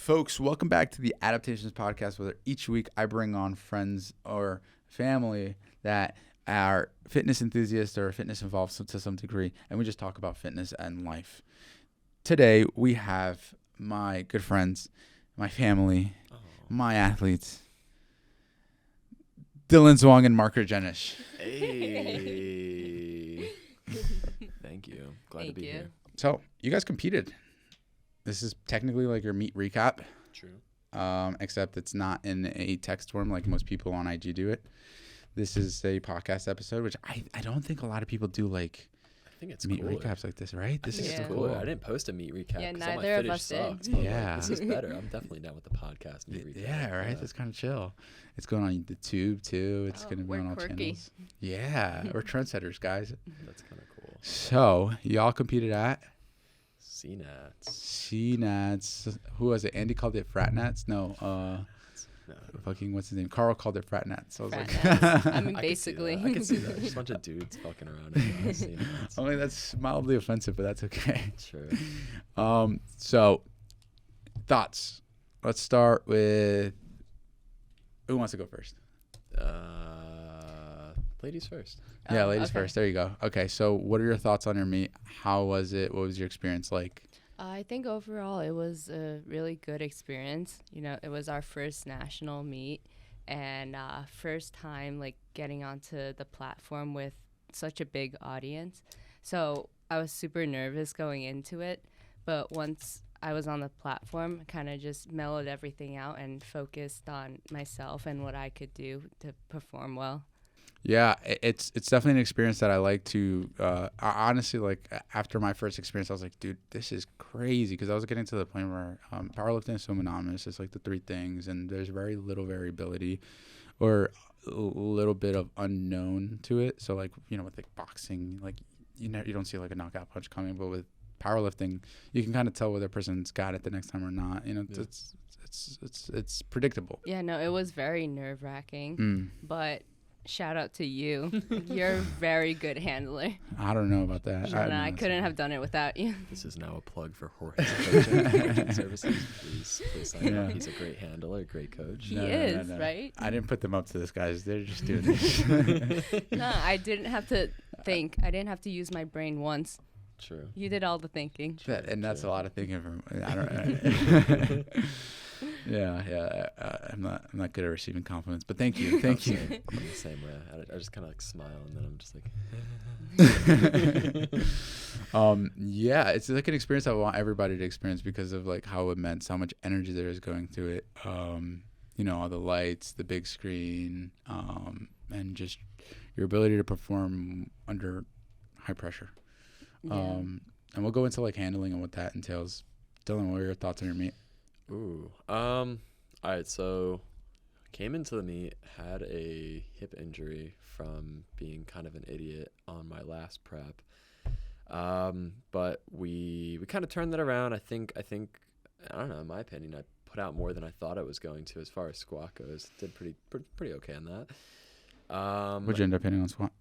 folks, welcome back to the Adaptations Podcast, where each week I bring on friends or family that are fitness enthusiasts or fitness involved to some degree, and we just talk about fitness and life. Today, we have my good friends, my family, my athletes, Dylan Zhuang and Margaret Jenisch. Hey. Thank you. Glad to be here. So, you guys competed. This is technically like your meet recap. True. Except it's not in a text form like most people on IG do it. This is a podcast episode, which I don't think a lot of people do like. I think it's meet cooler. recaps like this, right? This is cooler. I didn't post a meet recap. Yeah, neither all my neither of footage us did. sucked, Yeah. Like, this is better. I'm definitely down with the podcast meet recap. Yeah, right. That's kind of chill. It's going on the tube too. It's going to be on all channels. Yeah, we're trendsetters, guys. That's kind of cool. So y'all competed at CNATs. Who was it? Andy called it frat nats. No. Fucking what's his name? Carl called it frat nats. So I was like, I mean, basically. I can see that. Just a bunch of dudes fucking around. I mean, that's mildly offensive, but that's okay. Sure. So thoughts. Let's start with who wants to go first? Ladies first. Yeah, ladies first. There you go. Okay, so what are your thoughts on your meet? How was it? What was your experience like? I think overall it was a really good experience. You know, it was our first national meet and first time like getting onto the platform with such a big audience. So I was super nervous going into it, but once I was on the platform, kind of just mellowed everything out and focused on myself and what I could do to perform well. Yeah, it's definitely an experience that I like to, I honestly, like, after my first experience, I was like, dude, this is crazy, because I was getting to the point where powerlifting is so monotonous. It's like the three things, and there's very little variability or a little bit of unknown to it. So, like, you know, with, like, boxing, like, you don't see, like, a knockout punch coming, but with powerlifting, you can kind of tell whether a person's got it the next time or not. You know, it's predictable. Yeah, no, it was very nerve-wracking, but... Shout out to you. You're a very good handler. I don't know about that. I couldn't have done it without you. This is now a plug for Jorge's coaching services. Please sign up. He's a great handler, great coach. He is, right? I didn't put them up to this, guys. They're just doing this. No, I didn't have to think. I didn't have to use my brain once. True. You did all the thinking. That's a lot of thinking from. I don't. Yeah. I'm not good at receiving compliments, but thank you. I'm the same way. I just kind of like smile and then I'm just like. Yeah, it's like an experience I want everybody to experience because of like how immense, how much energy there is going through it. You know, all the lights, the big screen, and just your ability to perform under high pressure. Yeah. And we'll go into like handling and what that entails. Dylan, what are your thoughts on your meet? Ooh. All right. So came into the meet, had a hip injury from being kind of an idiot on my last prep. But we kind of turned that around. I think, I don't know, in my opinion, I put out more than I thought I was going to as far as squat goes. Did pretty okay on that. What'd you end up hitting on squat?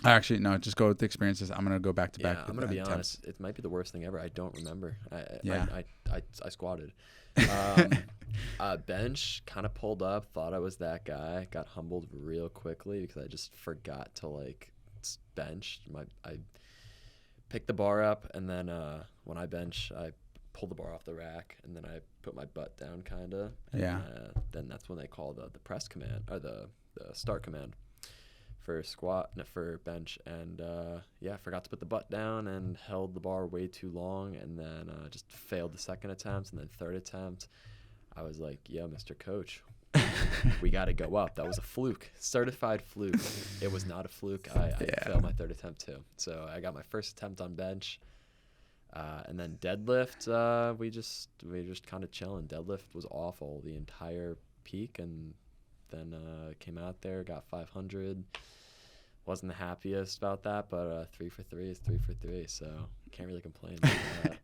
Actually, no, just go with the experiences. I'm going to go back to back. Yeah, I'm going to be honest. It might be the worst thing ever. I don't remember. I squatted. Bench kind of pulled up, thought I was that guy, got humbled real quickly because I just forgot to like bench. I picked the bar up, and then when I bench, I pulled the bar off the rack, and then I put my butt down kind of. Yeah. Then that's when they call the press command or the start command for bench, and I forgot to put the butt down and held the bar way too long, and then just failed the second attempt, and then third attempt I was like, yeah, Mr. Coach, we got to go up. That was a fluke, certified fluke. It was not a fluke. I failed my third attempt too, so I got my first attempt on bench, and then deadlift, we just kind of chilling. Deadlift was awful the entire peak, and then came out there, got 500. Wasn't the happiest about that, but 3 for 3 is 3 for 3, so can't really complain about that.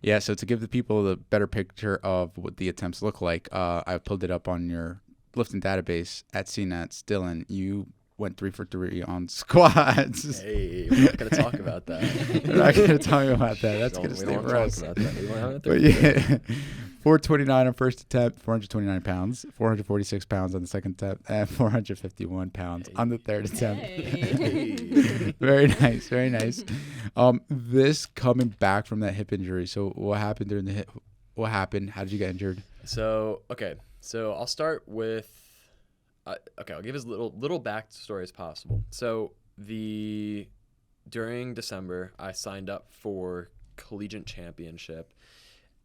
Yeah, so to give the people the better picture of what the attempts look like, I pulled it up on your lifting database at CNATs. Dylan, you went 3 for 3 on squats. Hey, we're not going to talk about that. We're not going to talk about that. That's going to stay for us. We won't have it. 429 on first attempt, 429 pounds, 446 pounds on the second attempt, and 451 pounds on the third attempt. Hey. Very nice, very nice. This coming back from that hip injury. So what happened during the hip? What happened? How did you get injured? So I'll start with. I'll give as little backstory as possible. So during December, I signed up for collegiate championship,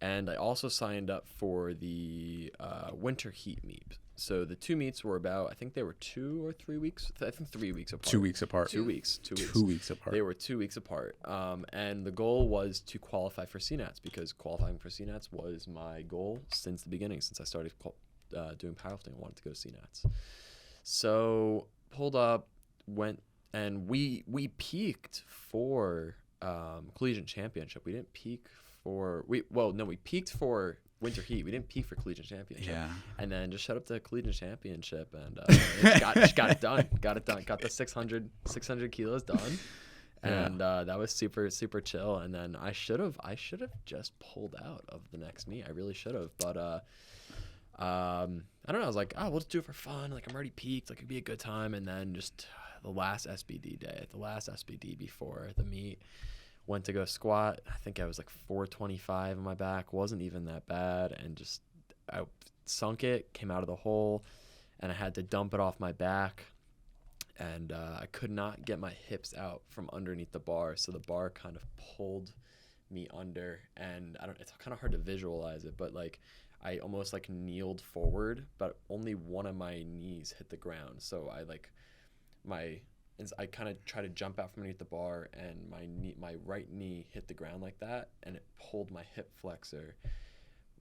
and I also signed up for the winter heat meet. So the two meets were about, I think they were 2 or 3 weeks. I think 3 weeks apart. 2 weeks apart. 2 weeks. 2 weeks apart. They were 2 weeks apart. And the goal was to qualify for CNATs, because qualifying for CNATs was my goal since the beginning, since I started doing powerlifting. I wanted to go to CNATs. So pulled up, went, and we peaked for collegiate championship. We didn't peak for we peaked for winter heat. We didn't peak for collegiate championship. Yeah. And then just shut up to collegiate championship and just got it done. Got it done. Got the 600 kilos done. And that was super, super chill. And then I should have just pulled out of the next meet. I really should have. But I don't know. I was like, oh, we'll just do it for fun. Like, I'm already peaked. Like, it'd be a good time. And then just the last SBD before the meet, went to go squat. I think I was like 425 on my back. Wasn't even that bad. And just I sunk it, came out of the hole, and I had to dump it off my back. And I could not get my hips out from underneath the bar. So the bar kind of pulled me under. And it's kind of hard to visualize it, but like I almost like kneeled forward, but only one of my knees hit the ground. So I kind of tried to jump out from underneath the bar, and my right knee hit the ground like that, and it pulled my hip flexor,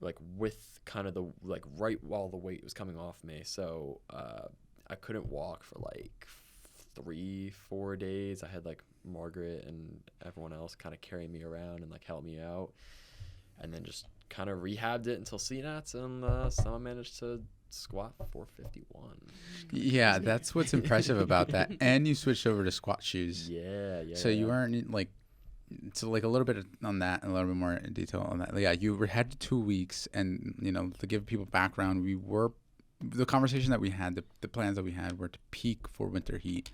like with kind of the like right while the weight was coming off me. So I couldn't walk for like 3-4 days. I had like Margaret and everyone else kind of carry me around and like help me out, and then just kind of rehabbed it until CNATs, and somehow managed to squat 451. Yeah, that's what's impressive about that. And you switched over to squat shoes. Yeah. So you weren't like, so like a little bit on that, and a little bit more in detail on that. Yeah, you had 2 weeks, and to give people background, the conversation that we had, the plans that we had were to peak for winter heat,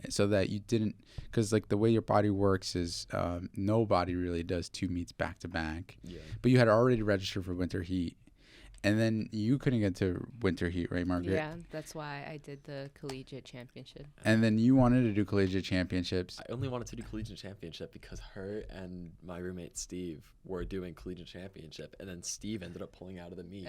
so that you didn't, because like the way your body works is nobody really does 2 meets back to back. Yeah. But you had already registered for winter heat, and then you couldn't get to winter heat, right, Margaret? Yeah, that's why I did the collegiate championship. And then you wanted to do collegiate championships. I only wanted to do collegiate championship because her and my roommate Steve were doing collegiate championship, and then Steve ended up pulling out of the meet.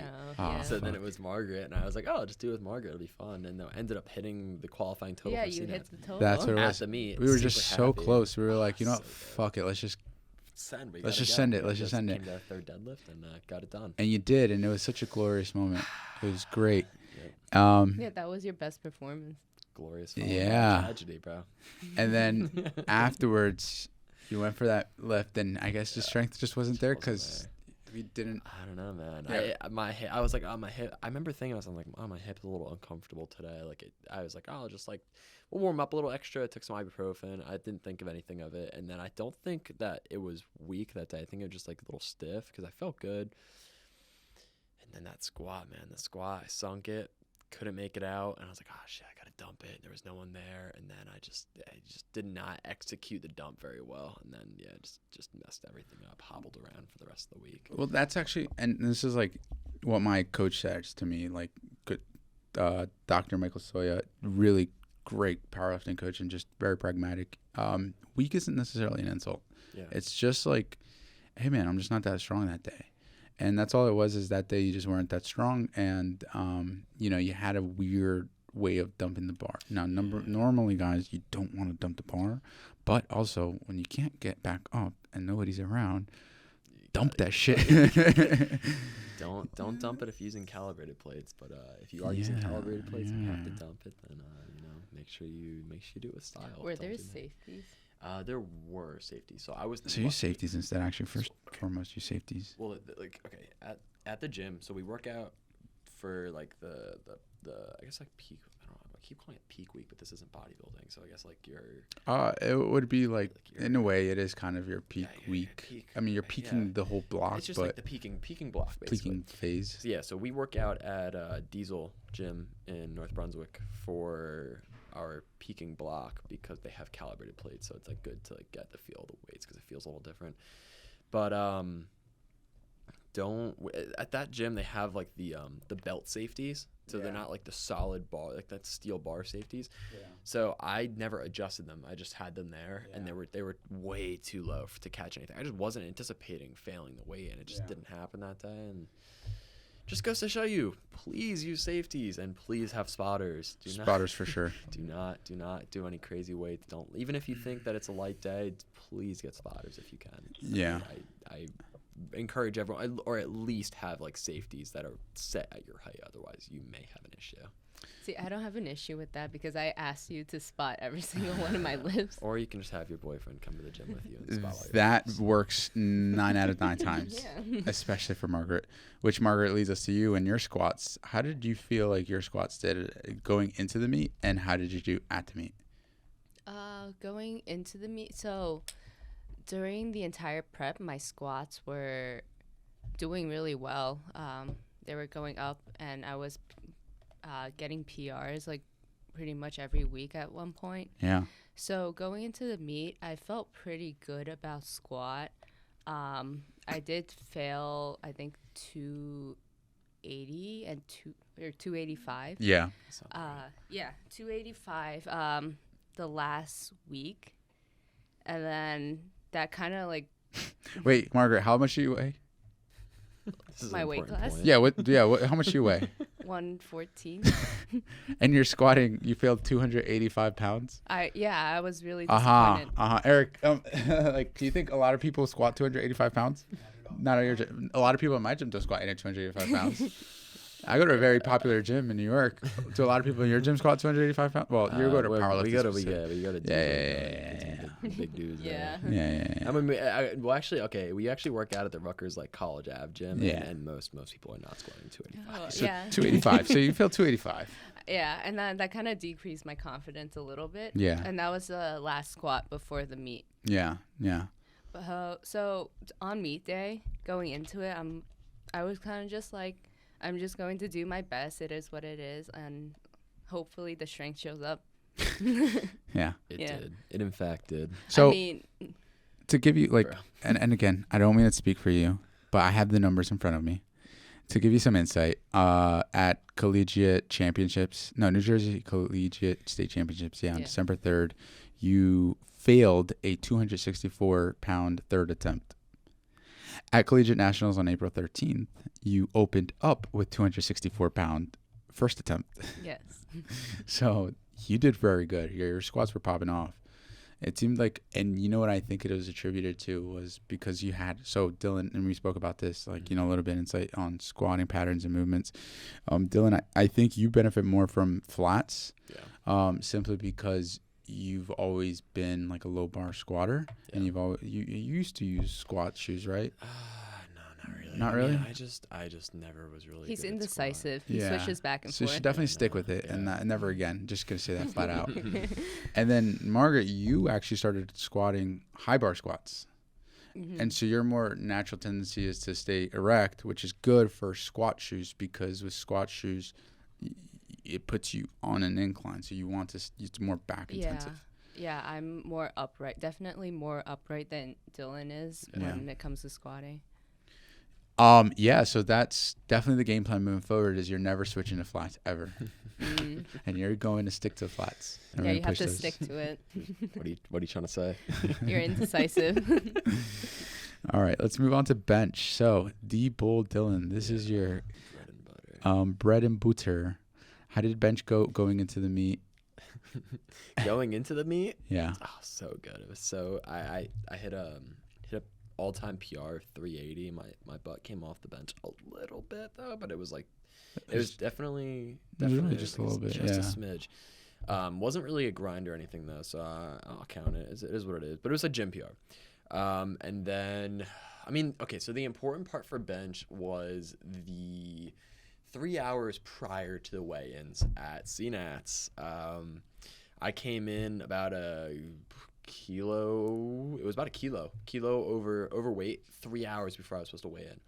So then it was Margaret, and I was like, oh, just do it with Margaret, it'll be fun. And I ended up hitting the qualifying total. Yeah, for you CNATs. hit the total. That's what it At was. the meet. We were just so happy. close. We were like, you know what, So fuck it, let's just send. Let's just send it. Let's just send it. Came to our third deadlift and got it done. And you did, and it was such a glorious moment. It was great. Yeah, that was your best performance. Glorious. Yeah. Tragedy, bro. And then afterwards, you went for that lift, and I guess the strength just wasn't there because we didn't. I don't know, man. Yeah. I was like, oh, my hip. I remember thinking, I'm like, oh, my hip's a little uncomfortable today. Like, I was like, oh, just like, we'll warm up a little extra. I took some ibuprofen. I didn't think of anything of it. And then I don't think that it was weak that day. I think it was just like a little stiff because I felt good. And then that squat, man, I sunk it, couldn't make it out. And I was like, oh, shit, I got to dump it. There was no one there. And then I just did not execute the dump very well. And then, yeah, just messed everything up, hobbled around for the rest of the week. Well, that's actually, and this is like what my coach says to me, like Dr. Michael Soya, really great powerlifting coach and just very pragmatic. Weak isn't necessarily an insult. Yeah. It's just like, hey, man, I'm just not that strong that day. And that's all it was, is that day you just weren't that strong. And, you had a weird way of dumping the bar. Now, normally, guys, you don't want to dump the bar. But also, when you can't get back up and nobody's around, dump that shit. Don't dump it if you're using calibrated plates. But if you are using calibrated plates and you have to dump it, then, make sure you do it with style. Were there safeties? There were safeties. So I was. So use safeties instead. Actually, first and foremost, use safeties. Well, at the gym, so we work out for like the I guess like peak. I don't know, keep calling it peak week, but this isn't bodybuilding. So I guess like your It would be like your, in a way, it is kind of your peak your week. peak. I mean, you're peaking the whole block, It's just but like the peaking block, basically. peaking phase. So, yeah, so we work out at Diesel Gym in North Brunswick for our peaking block because they have calibrated plates, so it's like good to like get the feel of the weights because it feels a little different. But at that gym they have like the belt safeties, so they're not like the solid bar, like that steel bar safeties. Yeah. So I never adjusted them. I just had them there, and they were way too low to catch anything. I just wasn't anticipating failing the weigh in. It just didn't happen that day, and just goes to show you, please use safeties and please have spotters. Spotters for sure. Do not do any crazy weights. Don't, even if you think that it's a light day, please get spotters if you can. Yeah. I encourage everyone, or at least have like safeties that are set at your height. Otherwise, you may have an issue. See, I don't have an issue with that because I asked you to spot every single one of my lifts. Or you can just have your boyfriend come to the gym with you and spot all your That lifts. works 9 out of 9 times, especially for Margaret. Which, Margaret, leads us to you and your squats. How did you feel like your squats did going into the meet, and how did you do at the meet? Going into the meet, so during the entire prep, my squats were doing really well. They were going up, and I was getting PRs like pretty much every week at one point. Yeah. So going into the meet, I felt pretty good about squat. I did fail, I think 280 and 285. Yeah. 285 the last week, and then that kind of like. Wait, Margaret, how much do you weigh? My weight class? Point. How much do you weigh? 114. And you're squatting, you failed 285 pounds? I was really disappointed. Eric, like, do you think a lot of people squat 285 pounds? Not at your gym. A lot of people in my gym don't squat 285 pounds. I go to a very popular gym in New York. Do a lot of people in your gym squat 285 pounds? Well, you go to powerlifting. We go to yeah. Big dudes. Yeah. Yeah. I mean, we actually work out at the Rutgers like College Ave gym, and most people are not squatting 285. So 285. So you feel 285. Yeah, and that kind of decreased my confidence a little bit. Yeah. And that was the last squat before the meet. Yeah. So on meet day, going into it, I was kind of just like, I'm just going to do my best. It is what it is, and hopefully the strength shows up. Yeah. It did. It in fact did. So I mean, to give you like, and again, I don't mean to speak for you, but I have the numbers in front of me. To give you some insight, at collegiate championships, New Jersey Collegiate State Championships, on December 3rd, you failed a 264-pound third attempt. At Collegiate Nationals on April 13th, you opened up with 264-pound first attempt. Yes. So you did very good. Your squats were popping off. It seemed like, and you know what I think it was attributed to was because you had, so Dylan, and we spoke about this, like, a little bit of insight on squatting patterns and movements. Dylan, I think you benefit more from flats, simply because you've always been like a low bar squatter, and you used to use squat shoes, right? No, not really. Not really? I just never was really. He's good indecisive. He switches back and forth. So you should definitely stick with it, and never again. Just gonna say that flat out. And then Margaret, you actually started squatting high bar squats, and so your more natural tendency is to stay erect, which is good for squat shoes because with squat shoes, it puts you on an incline, so you want to. It's more back intensive. Yeah, I'm more upright. Definitely more upright than Dylan is when it comes to squatting. So that's definitely the game plan moving forward is you're never switching to flats ever. And you're going to stick to flats. Yeah, you have to stick to it. What are you trying to say? You're indecisive. All right, let's move on to bench. So, D-Bull Dylan, this is your bread and butter. How did bench go going into the meet? Going into the meet? Yeah. Oh, so good. It was so I hit a all-time PR 380. My butt came off the bench a little bit though, but it was like it was definitely just a little bit, just a smidge. Wasn't really a grind or anything though, so I'll count it. It is what it is. But it was a gym PR. And then so the important part for bench was the 3 hours prior to the weigh-ins at CNATS. I came in about a kilo. It was about a kilo overweight 3 hours before I was supposed to weigh in.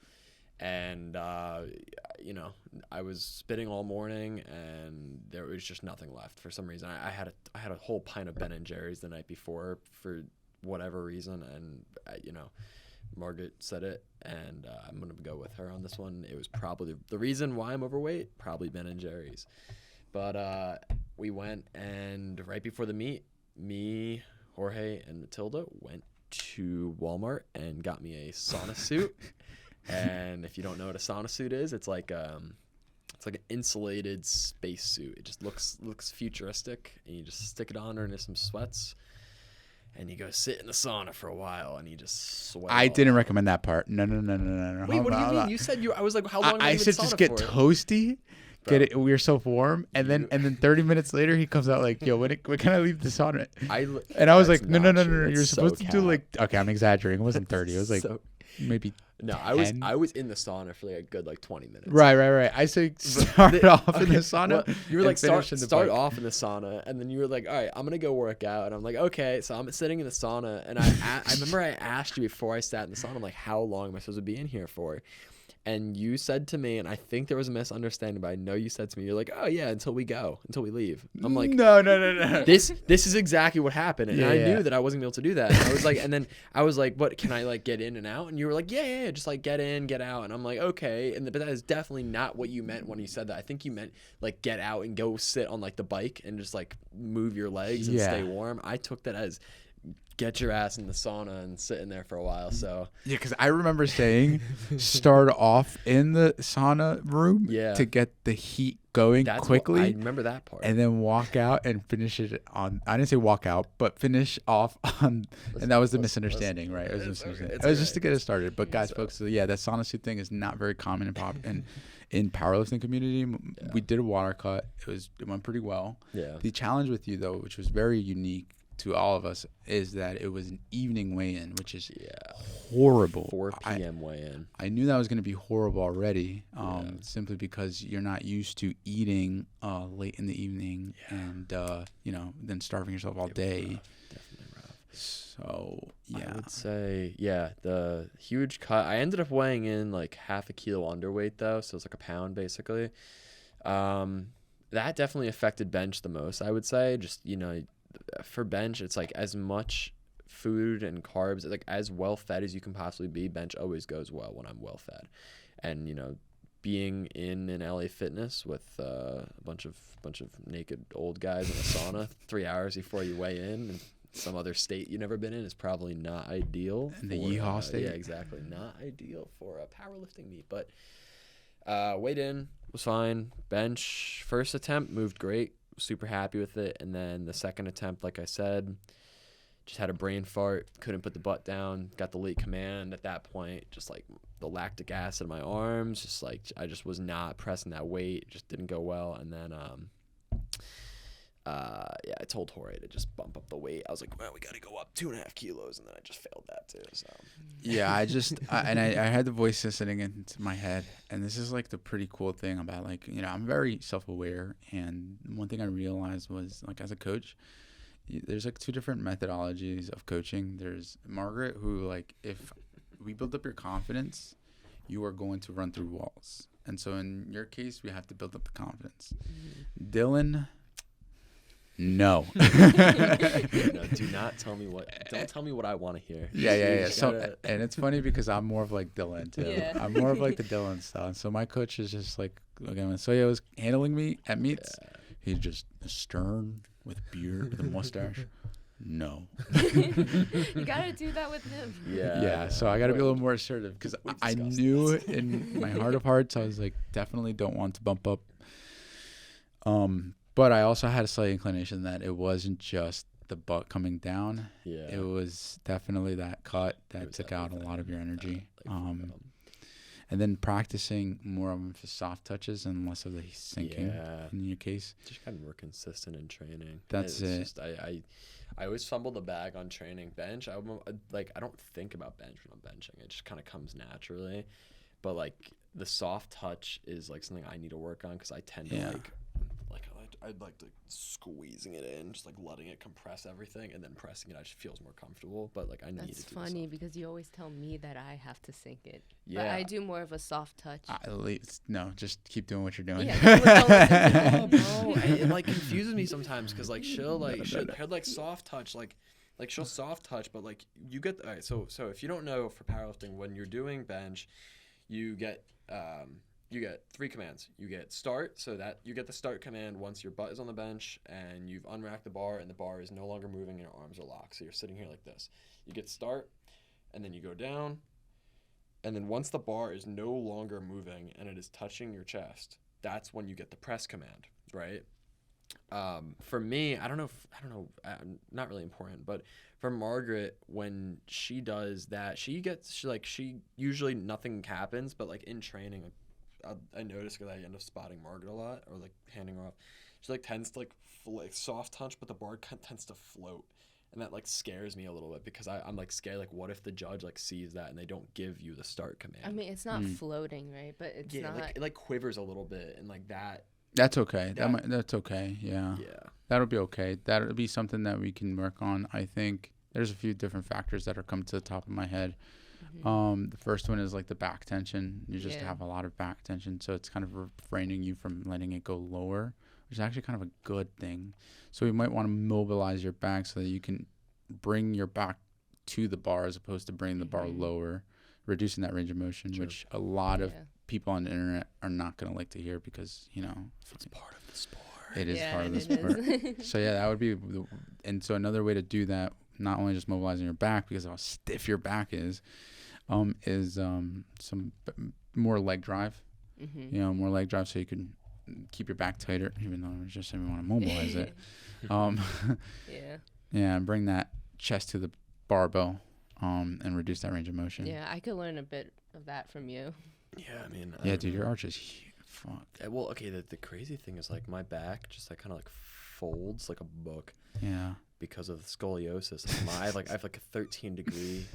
And, I was spitting all morning, and there was just nothing left for some reason. I had a whole pint of Ben & Jerry's the night before for whatever reason, and, Margaret said it, and I'm going to go with her on this one. It was probably the reason why I'm overweight, probably Ben & Jerry's. But we went, and right before the meet, me, Jorge, and Matilda went to Walmart and got me a sauna suit. And if you don't know what a sauna suit is, it's like an insulated space suit. It just looks futuristic, and you just stick it on under some sweats, and you go sit in the sauna for a while, and you just sweat. I didn't recommend that part. No. Wait, what do you mean? You said I was like, how long? I said just get toasty. Get it. We're so warm, and then 30 minutes later he comes out like, "Yo, when can I leave the sauna?" And I was like, "No. You're supposed to do like." Okay, I'm exaggerating. It wasn't 30. It was like maybe. No, 10. I was in the sauna for like a good 20 minutes. Right. I say start off in the sauna. Well, you were like start off in the sauna, and then you were like, all right, I'm gonna go work out, and I'm like, okay. So I'm sitting in the sauna, and I remember I asked you before I sat in the sauna, I'm like, how long am I supposed to be in here for? And you said to me, and I think there was a misunderstanding, but I know you said to me, you're like, oh yeah, until we leave. I'm like, no. This is exactly what happened, and I knew that I wasn't able to do that. And I was like, and then I was like, what? Can I like get in and out? And you were like, yeah, just like get in, get out. And I'm like, okay. But that is definitely not what you meant when you said that. I think you meant like get out and go sit on like the bike and just like move your legs and stay warm. I took that as get your ass in the sauna and sit in there for a while. So yeah, because I remember saying start off in the sauna room to get the heat going quickly. I remember that part. And then walk out and finish it on. I didn't say walk out, but finish off on. And that was the misunderstanding, right? It was misunderstanding. It was just to get it started. But guys, folks, that sauna suit thing is not very common in powerlifting community. We did a water cut. It went pretty well. Yeah. The challenge with you though, which was very unique to all of us, is that it was an evening weigh-in, which is horrible. 4 p.m. weigh-in. I knew that was going to be horrible already, simply because you're not used to eating late in the evening and then starving yourself all day. Definitely rough. So I would say the huge cut. I ended up weighing in like half a kilo underweight though, so it's like a pound basically. That definitely affected bench the most, I would say. Just for bench, it's like as much food and carbs, like as well fed as you can possibly be. Bench always goes well when I'm well fed, and being in an LA Fitness with a bunch of naked old guys in a sauna 3 hours before you weigh in some other state you've never been in is probably not ideal. In the Yeehaw state? Yeah, exactly. Not ideal for a powerlifting meet. But weighed in, was fine. Bench, first attempt, moved great. Super happy with it. And then the second attempt, like I said, just had a brain fart. Couldn't put the butt down. Got the late command at that point. Just like the lactic acid in my arms. Just like I just was not pressing that weight. It just didn't go well. And then I told Jorge to just bump up the weight. I was like, well, we got to go up 2.5 kilos, and then I just failed that too. So yeah, I had the voice sitting into my head, and this is like the pretty cool thing about I'm very self-aware, and one thing I realized was like as a coach, there's like 2 different methodologies of coaching. There's Margaret, who like if we build up your confidence, you are going to run through walls, and so in your case, we have to build up the confidence. Dylan. No. Do not tell me don't tell me what I want to hear. Yeah. So, and it's funny because I'm more of like Dylan too. Yeah. I'm more of like the Dylan style. And so my coach is just like, again, when Soya was handling me at meets, he's just stern with beard, with a mustache. No. You gotta do that with him. Yeah. So I gotta be a little more assertive because I knew in my heart of hearts, I was like, definitely don't want to bump up. But I also had a slight inclination that it wasn't just the butt coming down. Yeah. It was definitely that cut that took out a lot of your energy. And then practicing more of the soft touches and less of the sinking in your case. Just kind of more consistent in training. That's it. Just, I always fumble the bag on training. Bench, I don't think about bench when I'm benching. It just kind of comes naturally. But like the soft touch is like something I need to work on, because I tend to I'd like to squeezing it in, just like letting it compress everything, and then pressing it. I just feels more comfortable, but like I need to do. That's funny because you always tell me that I have to sink it. Yeah, but I do more of a soft touch. At least no, just keep doing what you're doing. Yeah, don't listen to me. bro, it like confuses me sometimes, because like she'll like soft touch, like she'll soft touch, but like you get all right. So if you don't know, for powerlifting, when you're doing bench, you get 3 commands. You get start, so that you get the start command once your butt is on the bench and you've unracked the bar and the bar is no longer moving and your arms are locked. So you're sitting here like this. You get start, and then you go down, and then once the bar is no longer moving and it is touching your chest, that's when you get the press command, right? For me, I don't know, not really important, but for Margaret, when she does that, she usually nothing happens, but like in training, I notice, because I end up spotting Margaret a lot, or like handing her off. She like tends to like soft touch, but the bar tends to float, and that like scares me a little bit, because I'm like scared, like what if the judge like sees that and they don't give you the start command? I mean, it's not floating, right? But it's not. Like, it like quivers a little bit, and like that. That's okay. That's okay. Yeah. Yeah. That'll be okay. That'll be something that we can work on. I think there's a few different factors that are coming to the top of my head. The first one is like the back tension. You just have a lot of back tension, so it's kind of refraining you from letting it go lower, which is actually kind of a good thing. So you might want to mobilize your back so that you can bring your back to the bar as opposed to bringing the bar lower, reducing that range of motion, which a lot of people on the internet are not going to like to hear, because It's part of the sport. It is part of the sport. So that would be and so another way to do that, not only just mobilizing your back, because of how stiff your back is some more leg drive. More leg drive, so you can keep your back tighter, even though it's just we want to mobilize it. And bring that chest to the barbell, and reduce that range of motion. Yeah, I could learn a bit of that from you. Yeah, I mean. Dude, your arch is huge. Fuck. Well, okay. The crazy thing is, like, my back just like kind of like folds like a book. Yeah. Because of scoliosis. I have like a 13-degree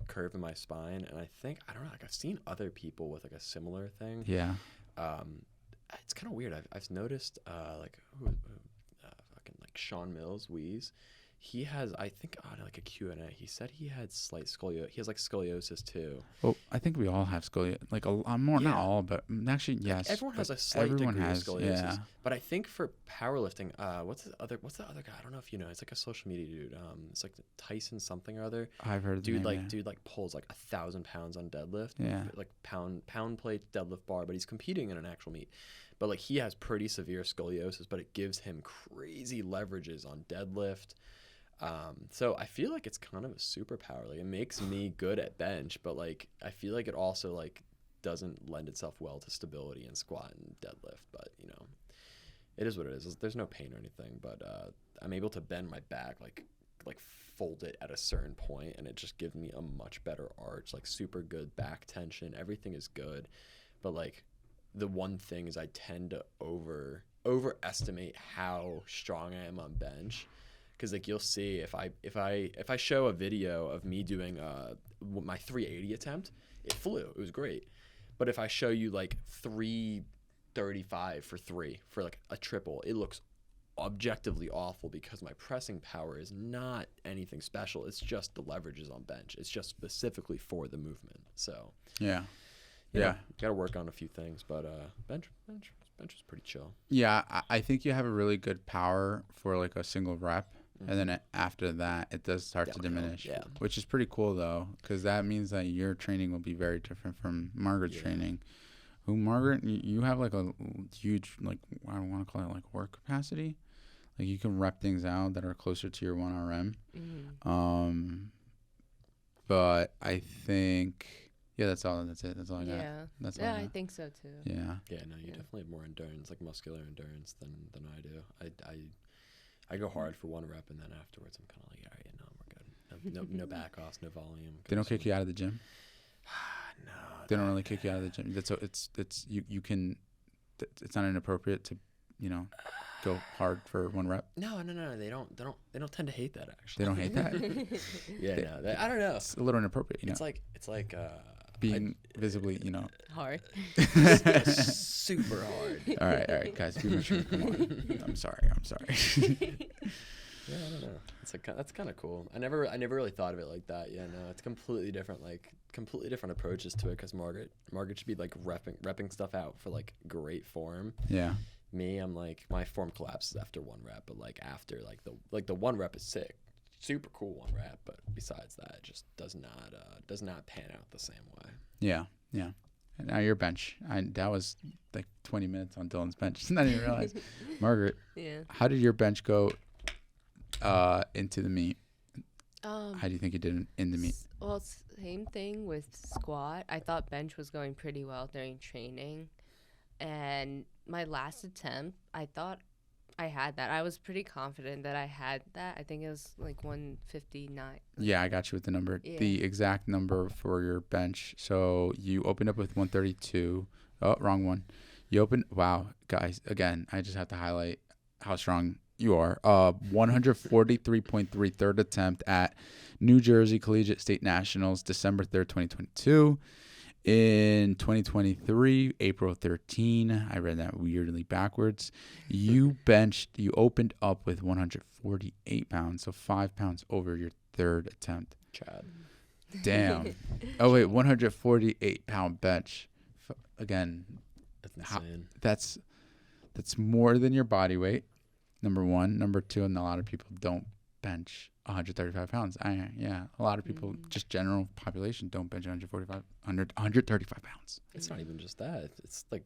curve in my spine, and I don't know. Like, I've seen other people with like a similar thing. Yeah. It's kind of weird. I've noticed fucking like Sean Mills, Wheeze. He has, I think, on like a Q&A, he said he had slight scoliosis. He has like scoliosis too. Well, I think we all have scoliosis. Like not all, but actually, yes. Like, everyone has a slight degree of scoliosis. Yeah. But I think for powerlifting, what's the other guy? I don't know if you know. It's like a social media dude. It's like Tyson something or other. I've heard. Dude like pulls like 1,000 pounds on deadlift. Yeah. Like pound plate deadlift bar, but he's competing in an actual meet. But like he has pretty severe scoliosis, but it gives him crazy leverages on deadlift. So I feel like it's kind of a superpower. Like, it makes me good at bench, but like I feel like it also like doesn't lend itself well to stability in squat and deadlift. But it is what it is. There's no pain or anything, but I'm able to bend my back, like fold it at a certain point, and it just gives me a much better arch, like super good back tension. Everything is good, but like the one thing is I tend to overestimate how strong I am on bench. Because like you'll see if I show a video of me doing my 380 attempt, it flew. It was great. But if I show you like 335 for like a triple, it looks objectively awful, because my pressing power is not anything special. It's just the leverages on bench. It's just specifically for the movement. So you got to work on a few things, but bench is pretty chill. Yeah, I think you have a really good power for like a single rep. And then after that, it does start to diminish, which is pretty cool, though, because that means that your training will be very different from Margaret's training. Margaret, you have like a huge, like, I don't want to call it like work capacity. Like, you can rep things out that are closer to your 1RM. But I think, that's all. That's it. That's all I got. That's all I got. I think so too. Yeah, no, you definitely have more endurance, like muscular endurance, than I do. I go hard for one rep, and then afterwards I'm kind of like, all right, we're good. No back offs, no volume. They don't kick you out of the gym? No. They don't really kick you out of the gym. You can. It's not inappropriate to, go hard for one rep. No. They don't tend to hate that, actually. They don't hate that. I don't know. It's a little inappropriate. It's like being visibly, Hard. super hard. All right, guys, be mature. Come on. I'm sorry. Yeah, I don't know. That's kind of cool. I never really thought of it like that. Yeah, no, it's completely different approaches to it. Because Margaret should be like repping stuff out for like great form. Yeah. Me, I'm like, my form collapses after one rep, but like after the one rep is sick, super cool one rep, but besides that, it just does not pan out the same way. Yeah. And now your bench. That was like 20 minutes on Dylan's bench. I didn't even realize. Margaret, how did your bench go into the meet? How do you think you did in the meet? Well, same thing with squat. I thought bench was going pretty well during training. And my last attempt, I thought I had that. I was pretty confident that I had that. I think it was like 159. Yeah, I got you with the number. Yeah. The exact number for your bench. So you opened up with 132. Oh, wrong one. Wow, guys, again, I just have to highlight how strong you are. 143.3 third attempt at New Jersey Collegiate State Nationals, December 3rd, 2022. In 2023, April 13, I read that weirdly backwards. You opened up with 148 pounds, so 5 pounds over your third attempt. Chad. Damn. Oh, wait, 148-pound bench. Again, That's insane. That's more than your body weight, number one. Number two, and a lot of people don't bench 135 pounds. A lot of people, just general population, don't bench 135 pounds. It's not even just that. It's like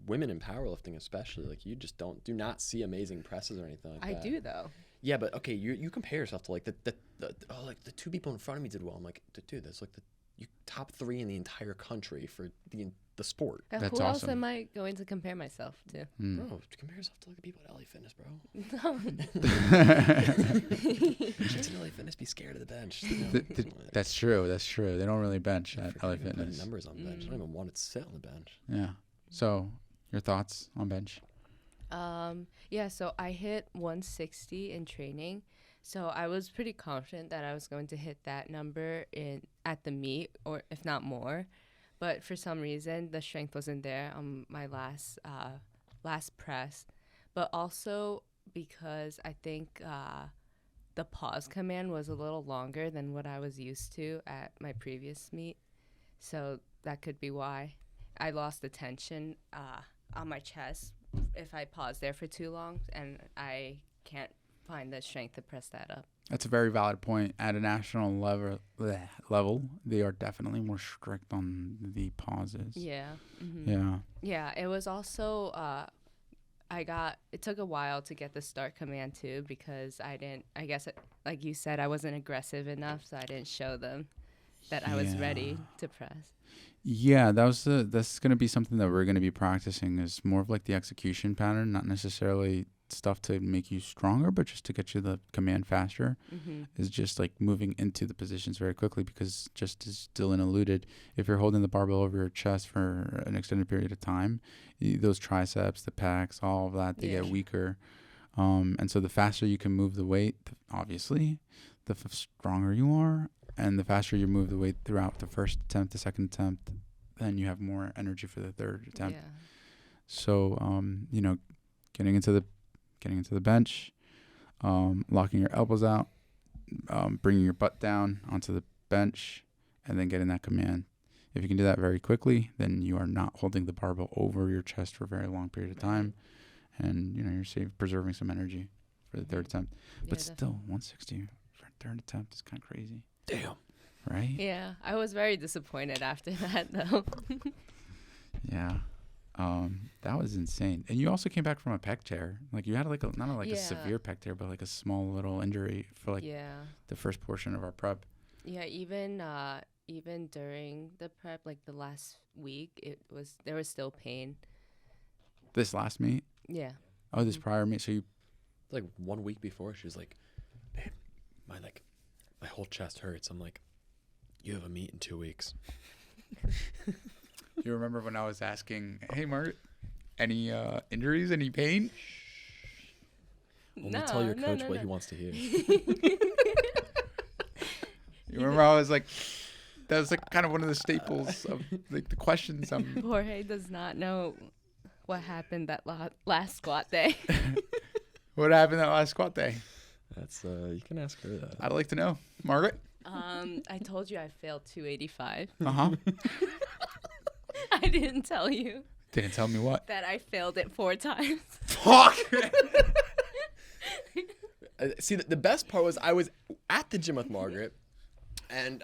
women in powerlifting especially, like you just do not see amazing presses or anything like that. I do though. Yeah, but okay, you compare yourself to like the two people in front of me did well. I'm like, dude, that's like you top 3 in the entire country for the sport. Now, That's who else awesome. am I going to compare myself to? Bro, compare yourself to like the people at LA Fitness, bro. No. Should LA Fitness be scared of the bench? That's true. They don't really bench at LA Put Fitness. numbers on the bench. I don't even want to sit on the bench. Yeah. So, your thoughts on bench? So I hit 160 in training. So I was pretty confident that I was going to hit that number at the meet, or if not more. But for some reason, the strength wasn't there on my last press. But also because I think the pause command was a little longer than what I was used to at my previous meet. So that could be why I lost the tension on my chest if I pause there for too long, and I can't find the strength to press that up. That's a very valid point. At a national level, they are definitely more strict on the pauses. Yeah. Mm-hmm. Yeah, it was also it took a while to get the start command too, because like you said, I wasn't aggressive enough, so I didn't show them that I was ready to press. Yeah, that's going to be something that we're going to be practicing, is more of like the execution pattern, not necessarily stuff to make you stronger, but just to get you the command faster. Is just like moving into the positions very quickly, because just as Dylan alluded, if you're holding the barbell over your chest for an extended period of time, those triceps, the pecs, all of that, they get weaker. And so the faster you can move the weight, obviously, the stronger you are. And the faster you move the weight throughout the first attempt, the second attempt, then you have more energy for the third attempt. Yeah. So, getting into the bench, locking your elbows out, bringing your butt down onto the bench, and then getting that command. If you can do that very quickly, then you are not holding the barbell over your chest for a very long period of time, and you're preserving some energy for the third attempt. But still, 160 for a third attempt is kind of crazy. Damn. Right? Yeah, I was very disappointed after that, though. Yeah. That was insane. And you also came back from a pec tear. Like, you had a severe pec tear, but like a small little injury for the first portion of our prep. Yeah, even during the prep, like the last week, there was still pain. This last meet? Yeah. Oh, this prior meet. So you, like 1 week before, she was like, "Babe, my whole chest hurts." I'm like, "You have a meet in 2 weeks." You remember when I was asking, "Hey, Margaret, any injuries, any pain?" Only tell your coach what he wants to hear. You remember I was like, That was like kind of one of the staples of like the questions. Jorge does not know what happened that last squat day. What happened that last squat day? That's you can ask her that. I'd like to know, Margaret. I told you I failed 285. Uh-huh. I didn't tell you Didn't tell me what. that I failed it 4 times. Fuck. See, the best part was I was at the gym with Margaret, and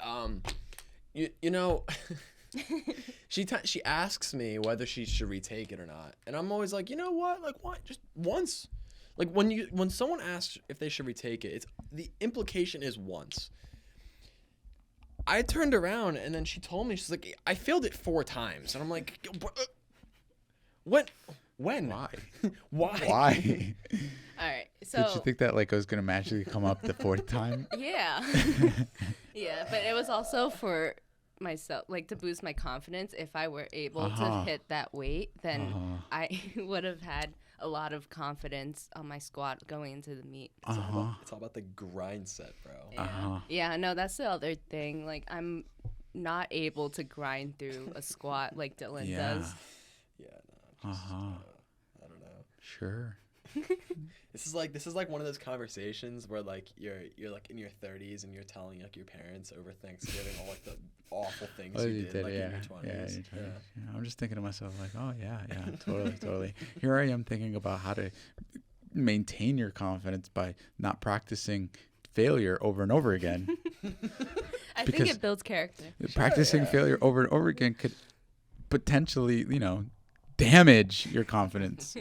you know, she asks me whether she should retake it or not, and I'm always like, you know what, like why just once, like when someone asks if they should retake it, it's the implication is once. I turned around and then she told me, she's like, I failed it 4 times, and I'm like, what? When? Why? Why? Why? All right. So Did you think that like I was gonna magically come up the 4th time? yeah. Yeah, but it was also for myself, like to boost my confidence. If I were able to hit that weight, then I would have had a lot of confidence on my squat going into the meet. It's all about the grind set, bro. Yeah. Yeah, no, that's the other thing. Like I'm not able to grind through a squat like Dylan does. Yeah, no. Just, I don't know. Sure. This is like one of those conversations where like you're like in your 30s and you're telling like your parents over Thanksgiving all like the awful things you did like in your 20s. Yeah. I'm just thinking to myself like, oh yeah, totally. Here I am thinking about how to maintain your confidence by not practicing failure over and over again. I think it builds character. Practicing failure over and over again could potentially, damage your confidence.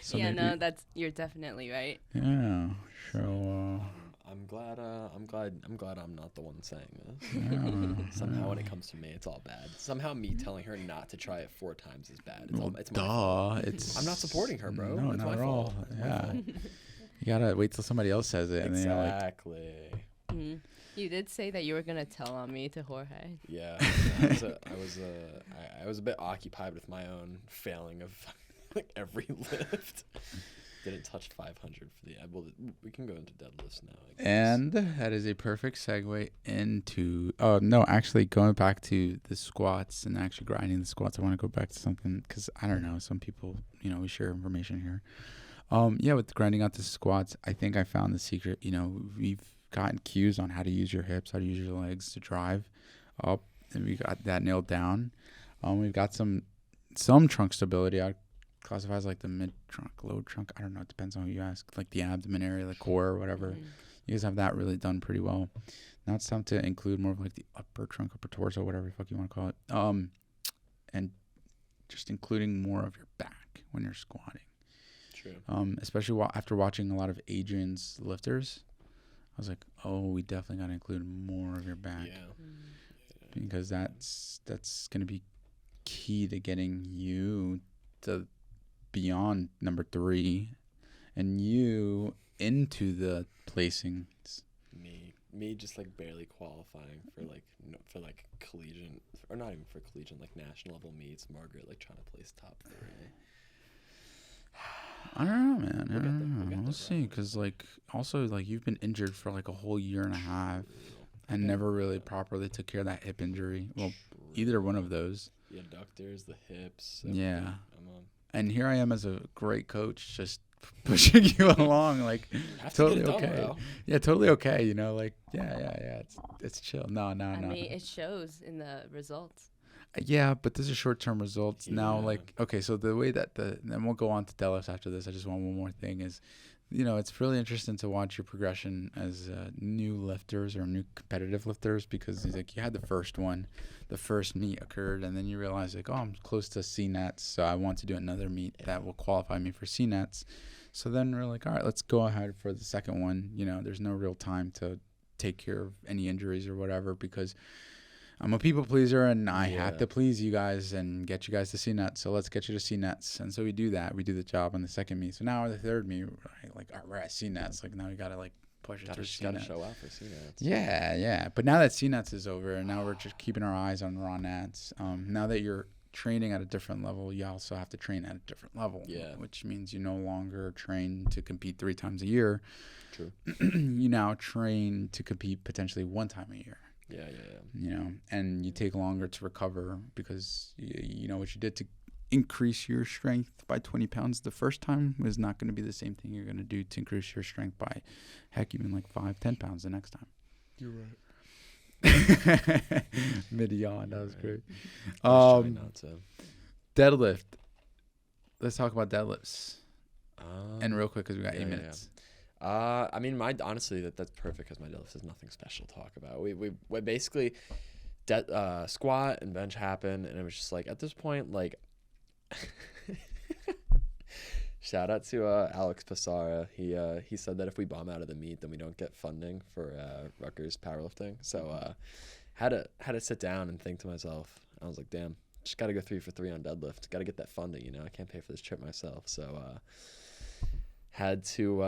So yeah, no, you're definitely right. Yeah. So I'm glad I'm not the one saying this. Somehow when it comes to me, it's all bad. Somehow me telling her not to try it 4 times is bad. It's my fault. It's I'm not supporting her, bro. No, it's not my at fault. all. Yeah. You gotta wait till somebody else says it. Exactly. And then you're like, You did say that you were gonna tell on me to Jorge. Yeah, I was a bit occupied with my own failing of like every lift. Didn't touch 500 for the well. We can go into deadlifts now, I guess. And that is a perfect segue into. Oh no, actually going back to the squats and actually grinding the squats. I want to go back to something because I don't know. Some people, we share information here. Yeah, with grinding out the squats, I think I found the secret. We've gotten cues on how to use your hips, how to use your legs to drive up, and we got that nailed down. We've got some trunk stability. I'd classify as like the mid trunk, low trunk. I don't know. It depends on who you ask. Like the abdomen area, the core, or whatever. You guys have that really done pretty well. Now it's time to include more of like the upper trunk, upper torso, whatever the fuck you want to call it. And just including more of your back when you're squatting. True. Especially after watching a lot of Adrian's lifters. I was like, oh, we definitely got to include more of your back. Yeah. Because that's going to be key to getting you to beyond number 3 and you into the placings. Me just like barely qualifying for like collegiate, or not even for collegiate, like national level meets. Margaret like trying to place top 3. I don't know, man. We'll see. Because, also, you've been injured for, a whole year and a half and never really properly took care of that hip injury. Well, either one of those. The adductors, the hips. Yeah. And here I am as a great coach just pushing you along, totally okay. Bro. Yeah, totally okay, yeah. It's chill. No. I mean, it shows in the results. Yeah, but this is short-term results. Yeah. Now, okay, so the way that and we'll go on to deadlifts after this. I just want one more thing is, it's really interesting to watch your progression as new lifters or new competitive lifters because you had the first one, the first meet occurred, and then you realize I'm close to CNATs, so I want to do another meet that will qualify me for CNATs. So then we're like, all right, let's go ahead for the second one. There's no real time to take care of any injuries or whatever because I'm a people pleaser and I have to please you guys and get you guys to CNETs. So let's get you to CNETs. And so we do that. We do the job on the second meet. So now the third meet, we're at CNETs. Now we got to push it through CNETs. Got to show up for CNETs. Yeah. But now that CNETs is over and now we're just keeping our eyes on raw nats. Now that you're training at a different level, you also have to train at a different level. Yeah. Which means you no longer train to compete 3 times a year. True. You now train to compete potentially 1 time a year. Yeah. You know, and you take longer to recover because you know what you did to increase your strength by 20 pounds the first time is not going to be the same thing you're going to do to increase your strength by, heck, even like 5-10 pounds the next time. You're right. Mid yawn, that was great. Trying not to. Deadlift. Let's talk about deadlifts. And real quick, because we got 8 minutes. I mean, honestly, that's perfect because my deadlift is nothing special to talk about. We basically squat and bench happened, and it was just like at this point, like, shout out to Alex Passara. He said that if we bomb out of the meet, then we don't get funding for Rutgers powerlifting. So had to sit down and think to myself. I was like, damn, just got to go 3 for 3 on deadlift. Got to get that funding. You know, I can't pay for this trip myself. So had to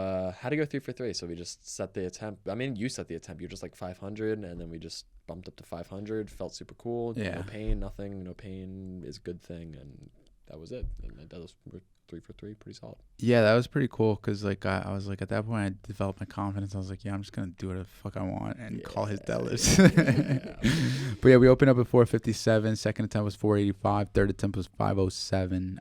go 3 for 3. So we just set the attempt. I mean, you set the attempt. You're just like 500, and then we just bumped up to 500. Felt super cool. Yeah. No pain, nothing. No pain is a good thing, and that was it. And my deadlifts were 3 for 3, pretty solid. Yeah, that was pretty cool because like I was like at that point I developed my confidence. I was like, yeah, I'm just gonna do whatever the fuck I want and call his deadlifts. But yeah, we opened up at 457. Second attempt was 485. Third attempt was 507.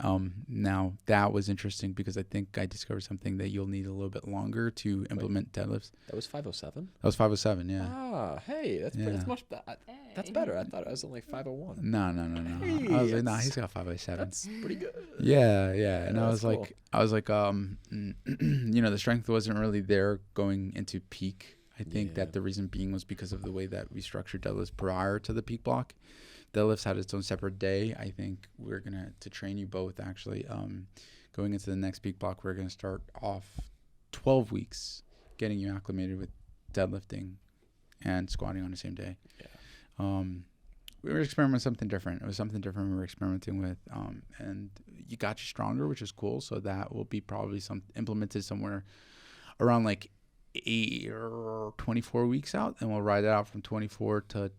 Now that was interesting because I think I discovered something that you'll need a little bit longer to implement deadlifts. That was 507. That was 507. Yeah. Ah, hey, that's that's much. That's better. I thought I was only 501. No. Hey, I was like, nah, he's got 507. That's pretty good. Yeah. And I was cool. like, you know, the strength wasn't really there going into peak. I think that the reason being was because of the way that we structured deadlifts prior to the peak block. Deadlifts had its own separate day. I think we're to train you both actually. Going into the next peak block, we're gonna start off 12 weeks getting you acclimated with deadlifting and squatting on the same day. Yeah. We were experimenting with something different. It was something different we were experimenting with. And you got you stronger, which is cool. So that will be probably implemented somewhere around like 8 or 24 weeks out. And we'll ride it out from 24 to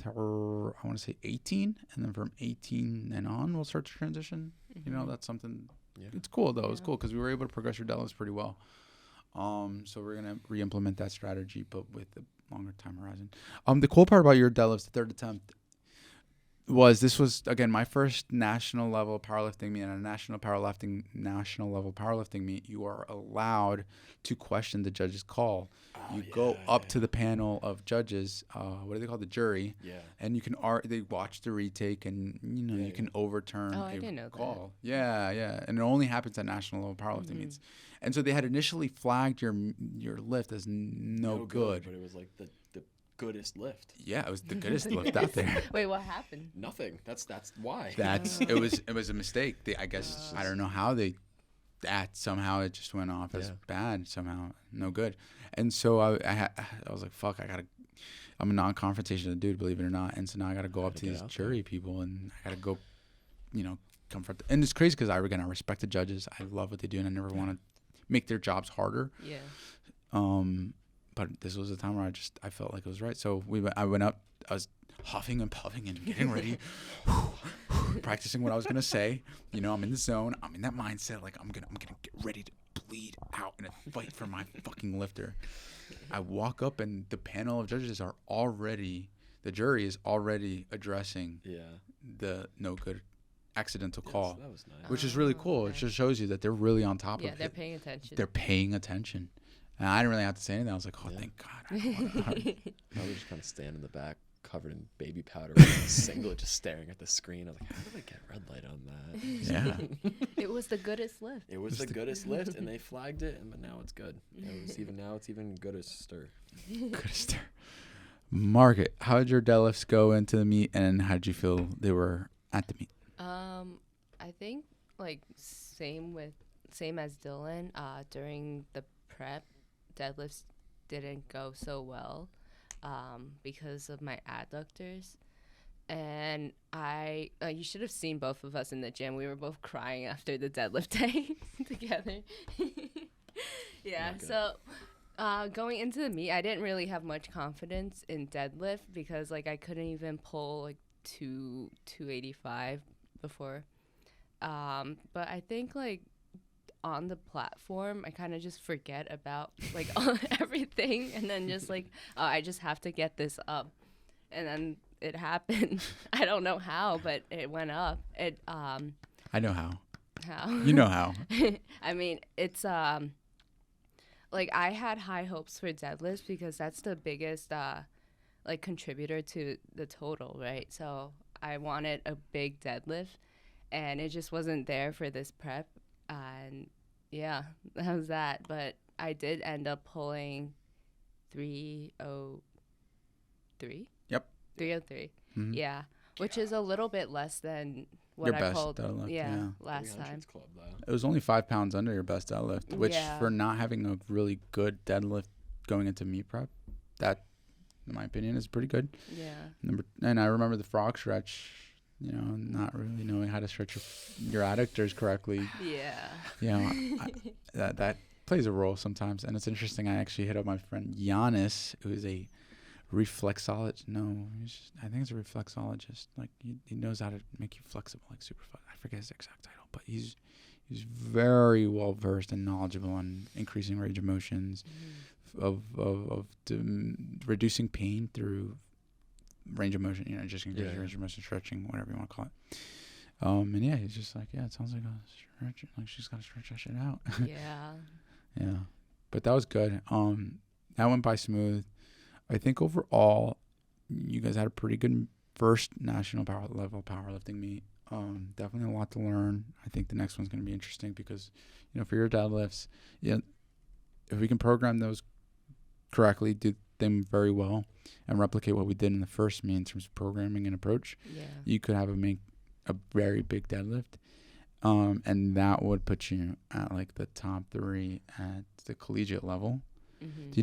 I want to say 18. And then from 18 and on, we'll start to transition. Mm-hmm. You know, that's something. Yeah. It's cool, though. Yeah. It's cool because we were able to progress your deadlifts pretty well. So we're going to re-implement that strategy, but with a longer time horizon. The cool part about your deadlifts, the third attempt, this was again my first national level powerlifting meet. And a national level powerlifting meet, you are allowed to question the judge's call. You go up to the panel of judges, what do they call the jury? Yeah. And you can they watch the retake, and you can overturn a call. That. Yeah. And it only happens at national level powerlifting meets. And so they had initially flagged your lift as no good, but it was like the goodest lift. Yeah, it was the goodest lift out there. Wait, what happened? Nothing. That's why. It was a mistake. I guess I don't know how somehow it just went off as bad somehow, no good. And so I was like, fuck, I'm a non-confrontational dude, believe it or not. And so now I got to go up to these jury people, and I got to go, confront. And it's crazy because I respect the judges. I love what they do, and I never want to make their jobs harder. Yeah. But this was a time where I felt like it was right. So I went up. I was huffing and puffing and getting ready, practicing what I was gonna say. I'm in the zone. I'm in that mindset. Like I'm gonna get ready to bleed out in a fight for my fucking lifter. I walk up and the panel of judges the jury is already addressing the no good accidental call, that was nice. Which is really cool. Okay. It just shows you that they're really on top of it. Yeah, they're paying attention. They're paying attention. And I didn't really have to say anything. I was like, thank God. I was just kind of standing in the back, covered in baby powder, with a singlet, just staring at the screen. I was like, how did I get red light on that? Yeah. It was the goodest lift. It was the goodest lift, and they flagged it, but now it's good. It's even goodester. Goodester. Margaret, how did your deadlifts go into the meet, and how did you feel they were at the meet? I think same as Dylan. During the prep, deadlifts didn't go so well because of my adductors, and you should have seen both of us in the gym. We were both crying after the deadlift day together. Yeah. So going into the meet, I didn't really have much confidence in deadlift because I couldn't even pull 285 before. But I think on the platform, I kind of just forget about everything, and then just I just have to get this up. and then it happened. I don't know how, but it went up. I know how. How? You know how. I mean, it's like I had high hopes for deadlifts because that's the biggest like contributor to the total, right? So I wanted a big deadlift, and it just wasn't there for this prep, and yeah, that was that. But I did end up pulling 303. Yep. 303. Mhm. Yeah, which is a little bit less than what Your I best pulled. deadlift, Yeah, yeah. last time. 300's club, though. It was only 5 pounds under your best deadlift, which Yeah. for not having a really good deadlift going into meet prep, that, in my opinion, is pretty good. Yeah. And I remember the frog stretch, not really knowing how to stretch your adductors correctly. Yeah. That plays a role sometimes. And it's interesting. I actually hit up my friend Jenisch, who is a reflexologist. I think it's a reflexologist. Like he knows how to make you flexible, like super flexible. I forget his exact title, but he's very well versed and knowledgeable on increasing range of motions, of reducing pain through range of motion. Just increasing range of motion, stretching, whatever you want to call it. And yeah, he's just like, it sounds like a stretch. Like she's got to stretch that shit out. Yeah. Yeah, but that was good. That went by smooth. I think overall, you guys had a pretty good first national powerlifting meet. Definitely a lot to learn. I think the next one's going to be interesting because, for your deadlifts, if we can program those correctly, do them very well, and replicate what we did in the first meet in terms of programming and approach, you could have a very big deadlift. And that would put you at like the top 3 at the collegiate level. Mm-hmm. Do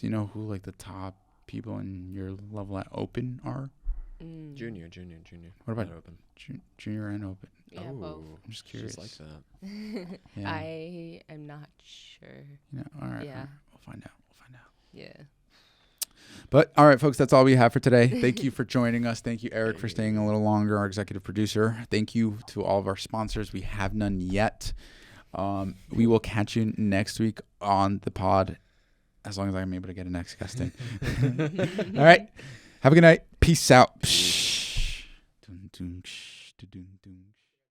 you know who like the top people in your level at open are? Junior. What about open? Junior and open? Yeah, both. I'm just curious. Just like that. Yeah. I am not sure. All right. Yeah. All right. We'll find out. Yeah. But all right, folks, that's all we have for today. Thank you for joining us. Thank you, Eric, for staying a little longer, our executive producer. Thank you to all of our sponsors. We have none yet. We will catch you next week on the pod, as long as I'm able to get a next guest in. All right. Have a good night. Peace out.